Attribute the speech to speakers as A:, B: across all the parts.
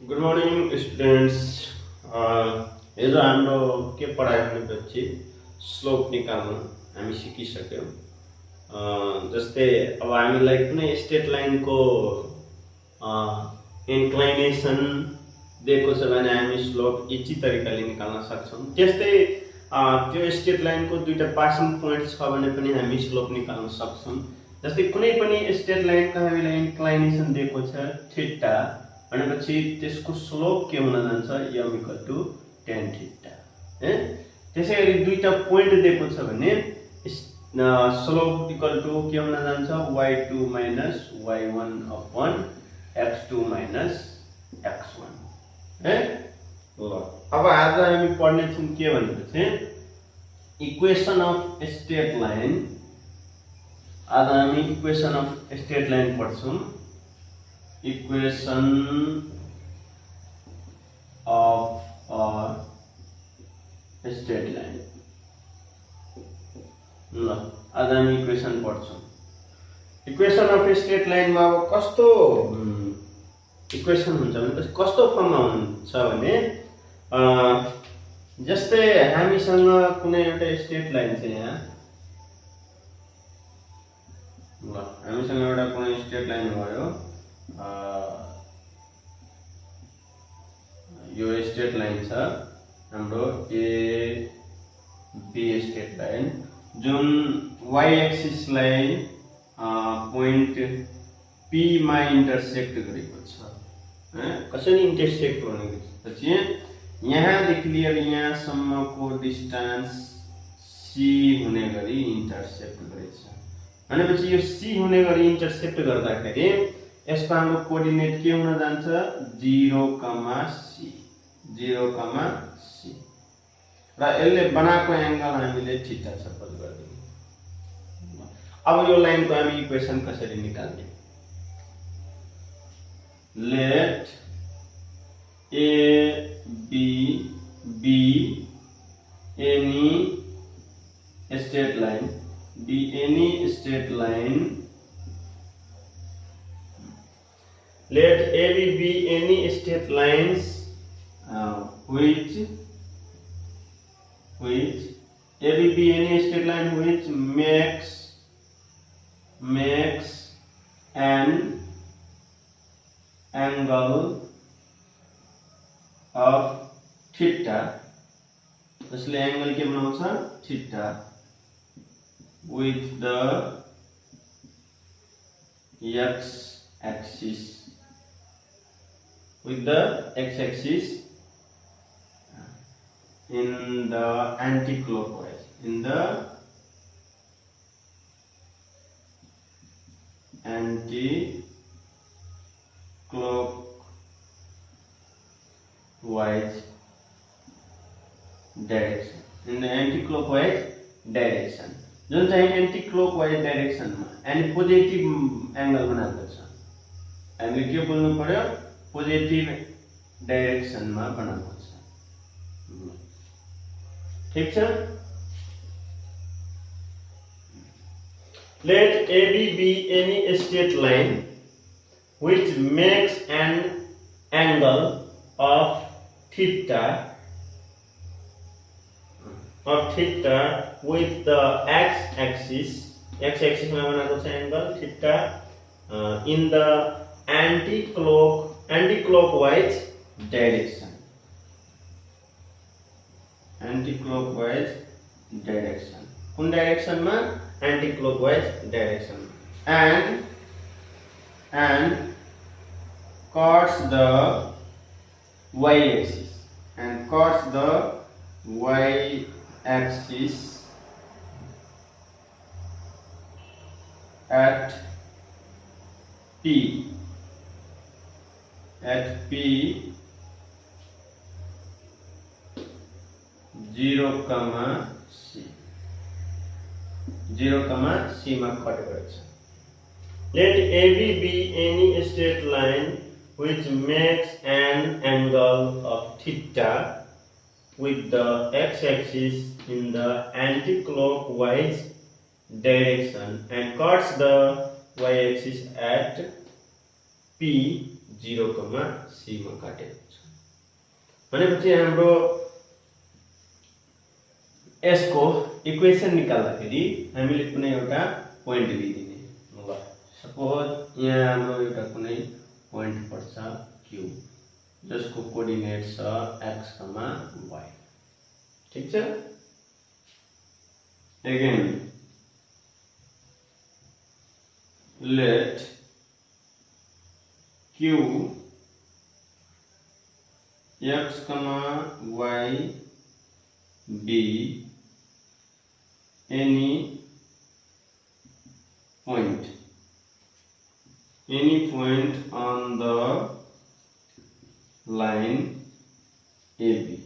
A: Good morning students. हिजो हाम्रो के पढायो भनेपछि स्लोप निकाल्नु हामी सिकिसक्यौँ। जस्तै अब हामीलाई कुनै स्ट्रेट लाइनको इन्क्लाइनेसन दिएको छ भने हामी स्लोप इजी तरिकाले निकाल्न सक्छौँ। त्यस्तै त्यो स्ट्रेट लाइनको दुईटा पासिङ पोइन्ट छ भने पनि हामी स्लोप निकाल्न सक्छौँ। जस्तै कुनै पनि स्ट्रेट लाइनको हामीलाई इन्क्लाइनेसन दिएको छ थीटा भनेपछि त्यसको स्लोप के हुन जान्छ m = tan थीटा है। त्यसैगरी दुईटा पोइन्ट दिएको छ भने स्लोप इक्वल टु के हुन जान्छ y2 - y1 upon x2 - x1 है। ल अब आज हामी पढ्ने छौं के भनेपछि इक्वेसन अफ स्ट्रेट लाइन। आज हामी इक्वेसन अफ स्ट्रेट लाइन पढ्छौं। Equation of a straight line। ल आज हामी इक्वेसन पढ्छौं। इक्वेसन अफ स्ट्रेट लाइनमा अब कस्तो इक्वेसन हुन्छ भने कस्तो फर्ममा हुन्छ भने जस्तै हामीसँग कुनै एउटा स्ट्रेट लाइन छ यहाँ। ल हामीसँग एउटा कुनै स्ट्रेट लाइन भयो। यो स्ट्रेट लाइन छ हाम्रो ए बी स्ट्रेट लाइन जुन y एक्सिस लाई पोइन्ट पी मा इन्टरसेक्ट गरेको छ है। कसरी इन्टरसेक्ट भनेपछि यहाँदेखि लिएर यहाँसम्मको डिस्टेन्स c हुने गरी इन्टरसेप्ट गरेछ भनेपछि यो c हुने गरी इन्टरसेप्ट गर्दाखेरि यसको हाम्रो कोअर्डिनेट के हुन जान्छ 0, c 0, c र यसले बनाएको एंगल हामीले थीटा सपोज गर्दियौ। अब यो लाइनको हामी इक्वेसन कसरी निकाल्ने? Let a b any straight line be any straight line। Let AB be any straight lines which AB be any straight line which makes an angle of theta। इसलिए angle के बनाउँछ theta with the x axis in the anti-clockwise direction जुन चाहिँ anti-clockwise डाइरेक्सनमा अनि positive angle बनाएको छ। हामीले के बोल्नु पर्यो? पोजिटिभ डाइरेक्सनमा बनाएको छ। ठीक छ। Let AB be any straight line which makes an angle of theta with the x axis में बनाएको छ angle theta in the anti-clockwise direction। कुन डाइरेक्सन में? anti-clockwise direction and cuts the y axis at P 0, c मा cut गर्छ। Let AB be any straight line which makes an angle of theta with the x-axis in the anti-clockwise direction and cuts the y-axis at P 0, c मा काटेको छ भनेपछि हाम्रो यसको equation निकाल्दाखेरि हामीले कुनै एउटा पोइन्ट लिदिने ल सपोज यहाँ हाम्रो एउटा कुनै पोइन्ट पर्छ q जसको कोअर्डिनेट छ x, y ठीक छ again let q x, y be any point on the line AB.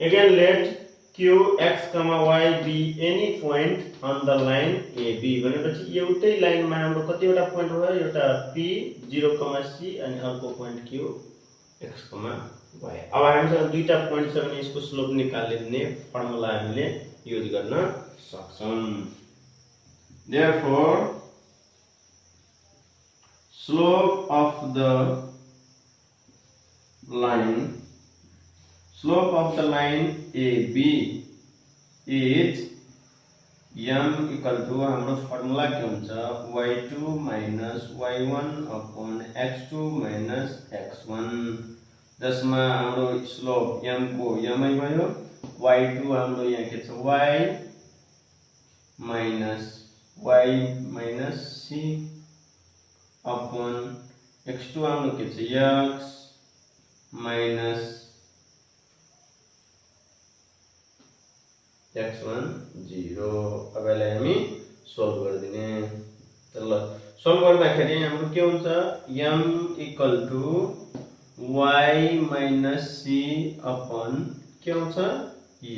A: Again let q x, y be any point on the line AB भनेपछि एउटै लाइनमा हाम्रो कतिवटा पोइन्ट भयो एउटा p 0, c अनि अर्को पोइन्ट q x, y अब हामीसँग दुईटा पोइन्ट छ भने यसको स्लोप निकाल्ने फर्मुला हामीले युज गर्न सक्छौं therefore slope of the line AB is m equal to हाम्रो फर्मुला के हुन्छ y2 minus y1 upon x2 minus x1 जसमा हाम्रो स्लोप m को m ै भयो y2 हाम्रो यहाँ के छ y minus c upon x2 हाम्रो के छ x minus x1 0 अब यसलाई हामी सोल्भ गर्दिने ल सोल्भ गर्दाखेरि हाम्रो के हुन्छ m equal to y minus c upon के हुन्छ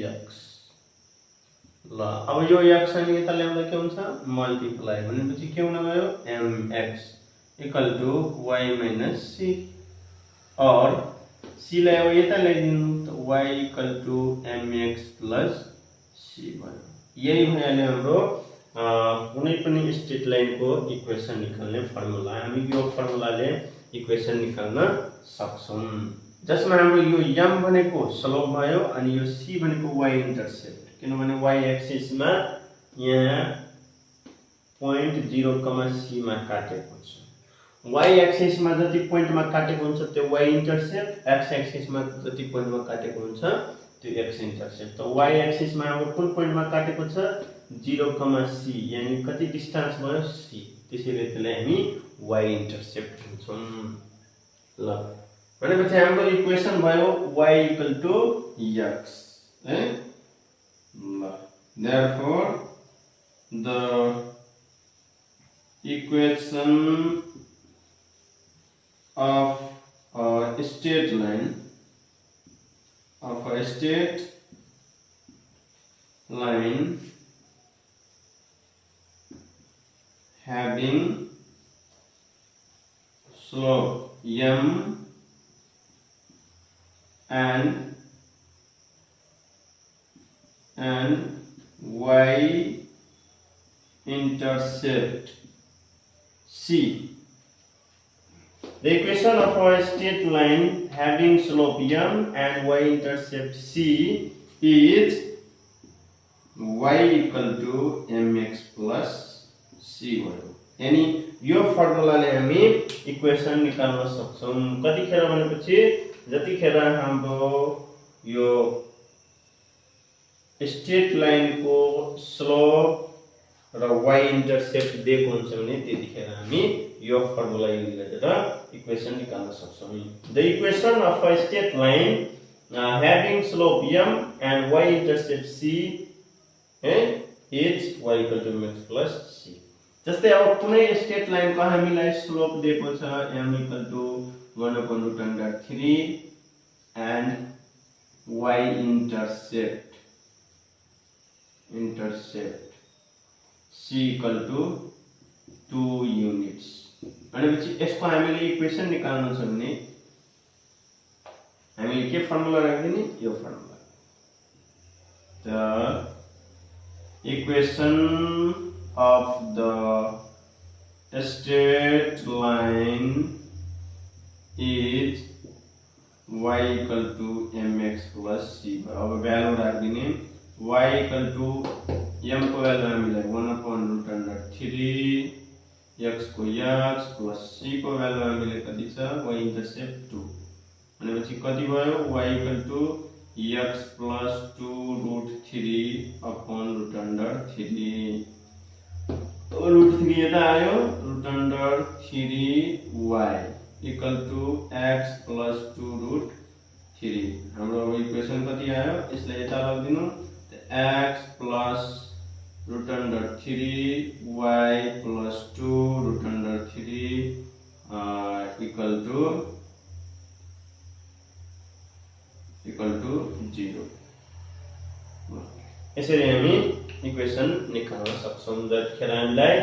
A: x ल अब यो x हामी यता ल्याउँदा के हुन्छ मल्टिप्लाई भनेपछि के हुन गयो mx equal to y minus c और c लाई अब यता ल्याइदिनु त y equal to mx plus c भयो यही भइहाल्यो हाम्रो कुनै पनि स्ट्रेट लाइनको इक्वेसन निकाल्ने फर्मुला हामी यो फर्मुलाले इक्वेसन निकाल्न सक्छौं जसमा हाम्रो यो m भनेको स्लोप भयो अनि यो c भनेको y इन्टरसेप्ट किनभने y एक्सिस मा यहाँ पोइन्ट 0, c मा काटेको छ y एक्सिस मा जति पोइन्ट मा काटेको हुन्छ त्यो y इन्टरसेप्ट x एक्सिस मा जति पोइन्ट मा काटेको हुन्छ त्यो x इन्टरसेप्ट त y एक्सिस मा हाम्रो कुन पोइन्ट मा काटेको छ 0, c यानी कति डिस्टेन्स भयो c त्यसैले त्यसलाई हामी y इन्टरसेप्ट भन्छौं ल भनेपछि हाम्रो इक्वेसन भयो y equal to x है ल therefore the equation of a straight line having slope m and y intercept c. The equation of a straight line having slope m and y intercept c is y equal to mx plus c भयो यानी यो फर्मुलाले हामी equation निकाल्न सक्छौं कतिखेर भनेपछि जतिखेर हाम्रो यो स्ट्रेट लाइन को स्लोप र y इन्टरसेप्ट दिएको हुन्छ भने त्यतिखेर हामी यो फर्मुला युज गरेर इक्वेसन निकाल्न सक्छौं the equation of a straight line having slope m and y intercept c is y equal to mx plus c जस्तै अब कुनै स्ट्रेट लाइन को हामीलाई स्लोप दिएको छ m equal to 1/√3 and y intercept c equal to 2 units भनेपछि यसको हामीले इक्वेसन निकाल्नु छ भने हामीले के फर्मुला राख्दिने यो formula the equation of the straight line is y equal to mx plus c। अब भ्यालु राख्दिने y equal to m को भ्यालु हामीलाई 1/√3 x को x plus c को भ्यालु हामीले कति छ y इन्टरसेप्ट 2 भनेपछि कति भयो y equal to x plus 2√3 upon √3 √3 यता आयो √3y equal to x plus 2√3 हाम्रो इक्वेसन कति आयो यसलाई यता लगिदिनु x plus √3y plus 2√3 equal to 0। यसरी हामी इक्वेसन निकाल्न सक्छौं जतिखेर हामीलाई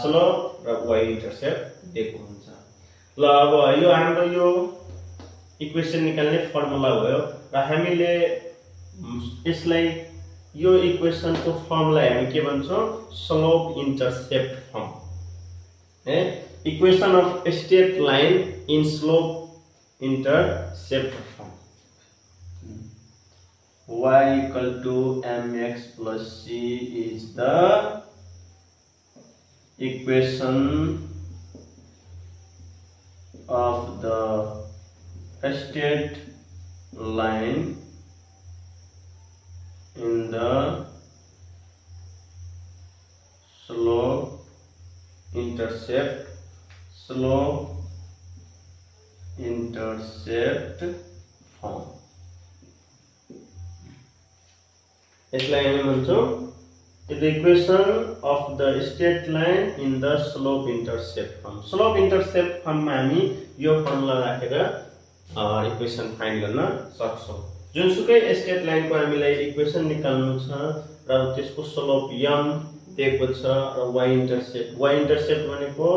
A: स्लोप र y इन्टरसेप्ट दिएको हुन्छ। ल अब यो हाम्रो यो इक्वेसन निकाल्ने फर्मुला भयो र हामीले यसलाई यो इक्वेसन को फर्मलाई हामी के भन्छौं स्लोप इन्टरसेप्ट फर्म है। Equation of straight line in slope intercept form y equal to mx plus c is the equation of the straight line in the slope intercept form। यसलाई हामी भन्छौं the equation of the straight line in the slope intercept form। slope intercept form मा हामी यो formula राखेर equation find गर्न सक्छौं। जुनसुकै straight line को हामीलाई इक्वेसन निकाल्नु छ र त्यसको स्लोप m दिएको छ र y इन्टरसेप्ट भनेको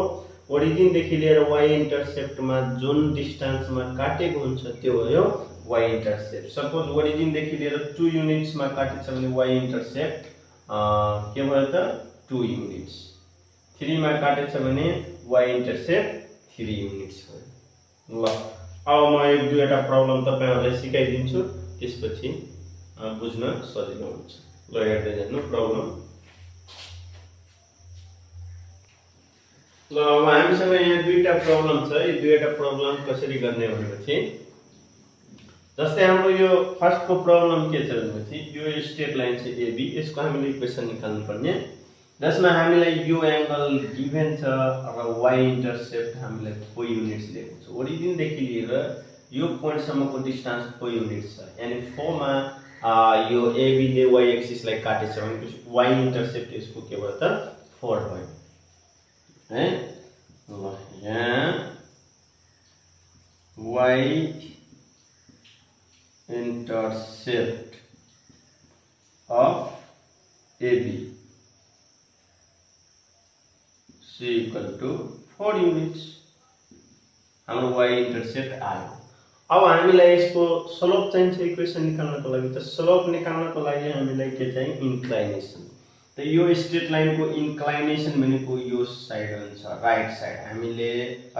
A: ओरिजिन देखि लिएर y इन्टरसेप्ट मा जुन डिस्टेन्स मा काटेको हुन्छ त्यो भयो y इन्टरसेप्ट। सपोज ओरिजिन देखि लिएर 2 युनिट्स मा काटेछ भने y इन्टरसेप्ट के भयो त 2 युनिट्स। 3 मा काटेछ भने y इन्टरसेप्ट 3 युनिट्स भयो। ल अब म एक दुईवटा प्रब्लम तपाईहरुलाई सिकाइदिन्छु त्यसपछि बुझ्न सजिलो हुन्छ। ल हेर्दै जानु प्रब्लम। ल अब हामीसँग यहाँ दुईटा प्रब्लम छ। यो दुईटा प्रब्लम कसरी गर्ने भनेपछि जस्तै हाम्रो यो फर्स्ट को प्रब्लम के छ भनेपछि यो स्ट्रेट लाइन छ AB यसको हामीले इक्वेसन निकाल्नु पर्ने जसमा हामीलाई यो एंगल गिभन छ र y इन्टरसेप्ट हामीलाई 4 युनिट्स दिएको छ। ओरिजिन देखि लिएर यो पोइन्ट सम्मको डिस्टेन्स 4 युनिट्स छ यानी 4 मा यो AB ले y एक्सिस लाई काटेछ भने y इन्टरसेप्ट यसको के भयो त 4 भयो है। ल यहाँ y intercept of AB c equal to 4 units हाम्रो y इन्टरसेप्ट आयो। अब हामीलाई यसको स्लोप चाहिन्छ इक्वेसन निकाल्नको लागि। त स्लोप निकाल्नको लागि हामीलाई के चाहियो इन्क्लाइनेसन। त यो स्ट्रेट लाइन को इन्क्लाइनेसन भनेको यो साइड हुन्छ राइट साइड। हामीले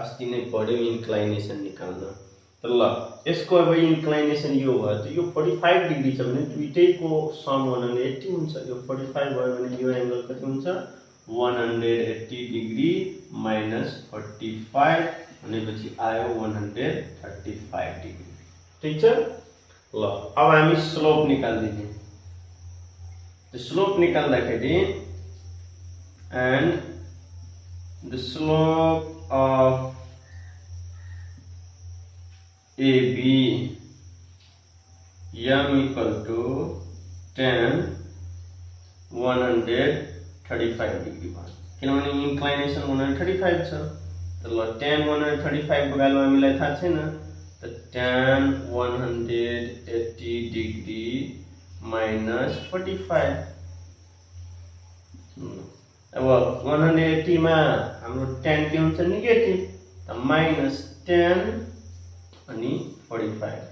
A: अस्ति नै पढ्यौ इन्क्लाइनेसन निकाल्न। त ल यसको अब इन्क्लाइनेसन यो भयो त यो 45 डिग्री छ भने दुईटैको सम 180 हुन्छ। यो 45 भयो भने यो एंगल कति हुन्छ 180 डिग्री माइनस 45 भनेपछि आयो 135 डिग्री। ठीक छ। ल अब हामी स्लोप निकाल्दिने। The slope निकाल्दाखेरि and the slope of AB m equal to tan 135 degree भयो किनभने इन्क्लाइनेसन 135 छ। त ल tan 135 को भ्यालु हामीलाई थाहा छैन। त tan 180 डिग्री माइनस 45 अब 180 मा हाम्रो tan के हुन्छ नेगेटिभ त माइनस tan अनि 45।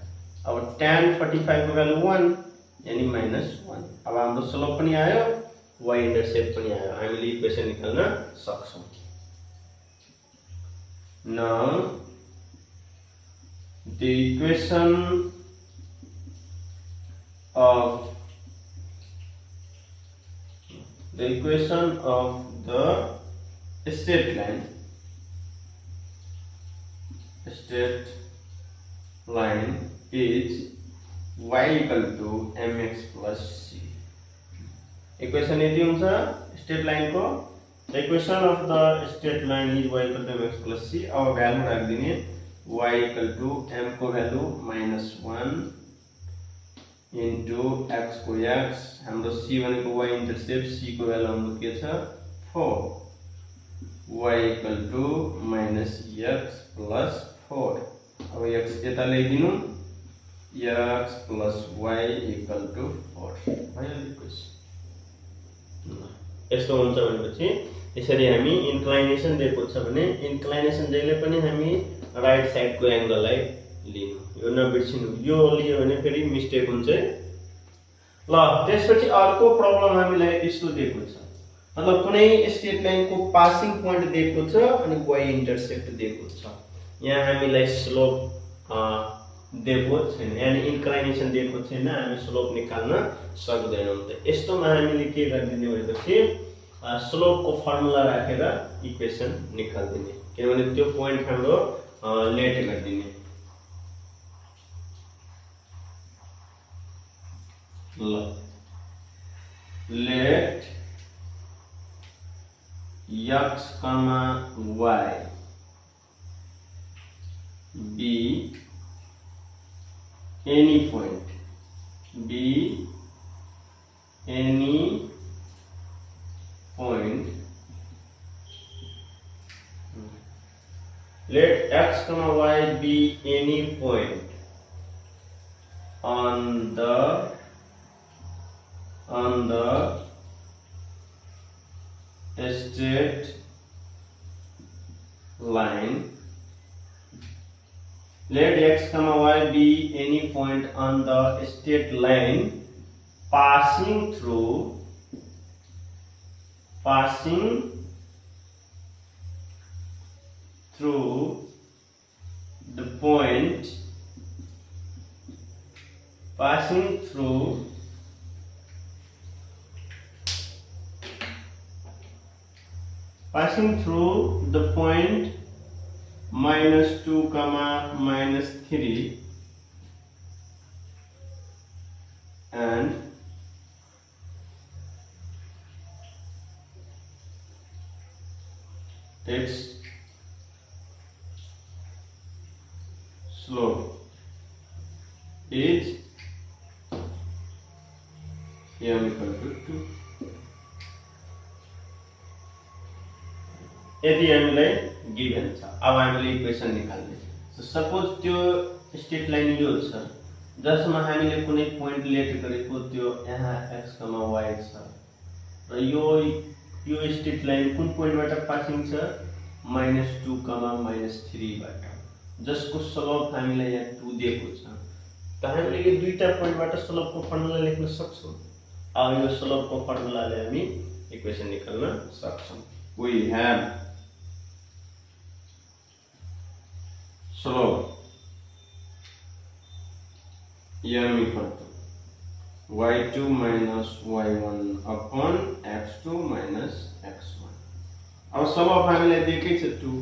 A: अब tan 45 को भ्यालु 1 यानी -1। अब हाम्रो स्लोप पनि आयो y इन्टरसेप्ट पनि आयो। हामीले इक्वेसन निकाल्न सक्छौं। Now the equation of the straight line is y equal to mx plus c. Equation यदि हुन्छ स्ट्रेट लाइन को equation of the straight line is y equal to mx plus c. अब value राख्दिने y equal to m को value -1 into x को x, हाम्रो c भनेको y intercept, c को भ्यालु हाम्रो के छ 4, y equal to -x plus 4. अब x यता ल्याइदिनु, x plus y equal to 4 भयो इक्वेसन। यस्तो हुन्छ भनेपछि यसरी हामी इन्क्लाइनेसन दिएको छ भने इन्क्लाइनेसन जहिले पनि हामी राइट साइडको एंगललाई लिनु, यो नबिर्सिनु। यो लियो भने फेरि मिस्टेक हुन्छ। ल त्यसपछि अर्को प्रब्लम हामीलाई यस्तो दिएको छ, मतलब कुनै स्ट्रेट लाइनको पासिङ पोइन्ट दिएको छ अनि y इन्टरसेप्ट दिएको छ। यहाँ हामीलाई स्लोप दिएको छैन, यानी इन्क्लाइनेसन दिएको छैन, हामी स्लोप निकाल्न सक्दैनौं। त यस्तोमा हामीले के गर्दिने भनेपछि स्लोप को फर्मुला राखेर इक्वेसन निकाल्दिने, किनभने त्यो पोइन्ट हाम्रो लेट गर्दिने। ल late x, y be any point, let x, y be any point on the straight line. Let x, y be any point on the straight line passing through the point -2, -3 and its slope is m equal to 2. यदि हामीलाई given छ, अब हामीले equation निकाल्ने छ। Suppose त्यो straight line यो छ जसमा हामीले कुनै पोइन्ट लेट गरेको, त्यो यहाँ x, y छ र यो स्ट्रेट लाइन कुन पोइन्टबाट पासिङ छ -2, -3 बाट, जसको स्लोप हामीलाई यहाँ 2 दिएको छ। त हामीले यो दुईटा पोइन्टबाट स्लोपको फर्मुला लेख्न सक्छौं। अब यो स्लोपको फर्मुलाले हामी इक्वेसन निकाल्न सक्छौं। We have slope m equal to y2 minus y1 upon x2 minus x1. अब स्लोप हामीलाई दिएकै छ 2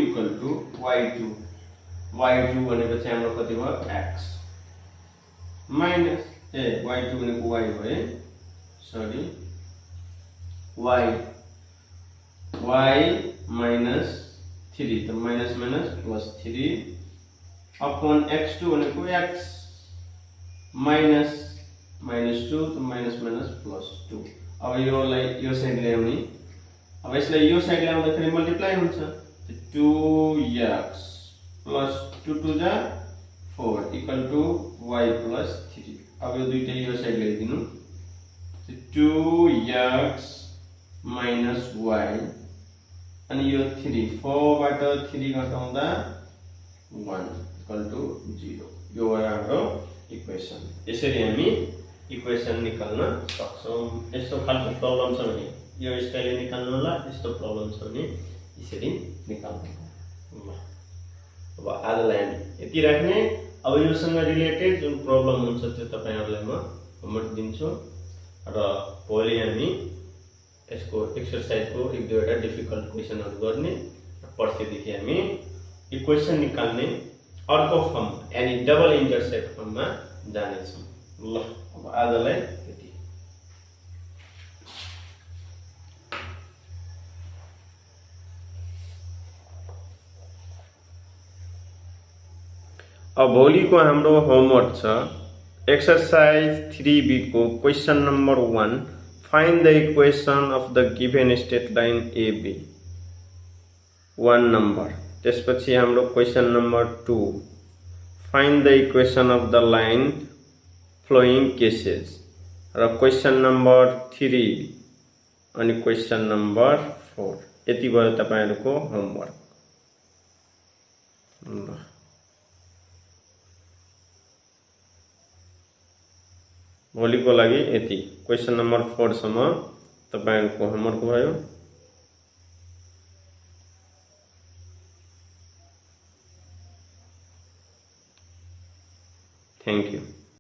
A: equal to y2 भनेपछि हाम्रो कति भयो x माइनस y2 भनेको y भयो, सरी y minus 3, तो माइनस प्लस 3 अपॉन x2 भनेको x माइनस 2, तो माइनस प्लस 2। अब यो साइड ल्याउने, अब यसलाई यो साइड ल्याउँदाखेरि मल्टिप्लाई हुन्छ, 2x प्लस 2 2 जा 4 इक्वल टू y प्लस 3। अब यो दुईटै यो साइड ल्याइदिनु, 2x माइनस y अनि यो 3 4 बाट 3 घटाउँदा 1 इक्वल टू 0। यो भयो हाम्रो इक्वेसन। यसरी हामी इक्वेसन निकाल्न सक्छौं। यस्तो खालको प्रब्लम छ भने यो स्टाइलले निकाल्नु होला, यस्तो प्रब्लम छ भने यसरी निकाल्नु। अब आजलाई हामी यति राख्ने। अब योसँग रिलेटेड जुन प्रब्लम हुन्छ त्यो तपाईहरुलाई म होमवर्क दिन्छु र भोलि हामी यसको एक्सरसाइजको एक दुईवटा डिफिकल्ट क्वेशनहरु गर्ने र पर्सिदेखि हामी इक्वेसन निकाल्ने अर्को फर्म यानी डबल इन्टरसेप्ट फर्ममा जानेछौं। ल अब आजलाई यति। अब भोलिको हाम्रो होमवर्क छ एक्सरसाइज 3B को question number 1 find the equation of the given state line AB 1 number. त्यसपछि हाम्रो question number 2 find the equation of the line flowing cases र क्वेशन नंबर 3 अनि क्वेशन नंबर 4। यति भयो तपाईहरुको होमवर्क। भोलिको लागि यति। क्वेशन नंबर 4 सम्म तपाईहरुको होमवर्क भयो। Thank you.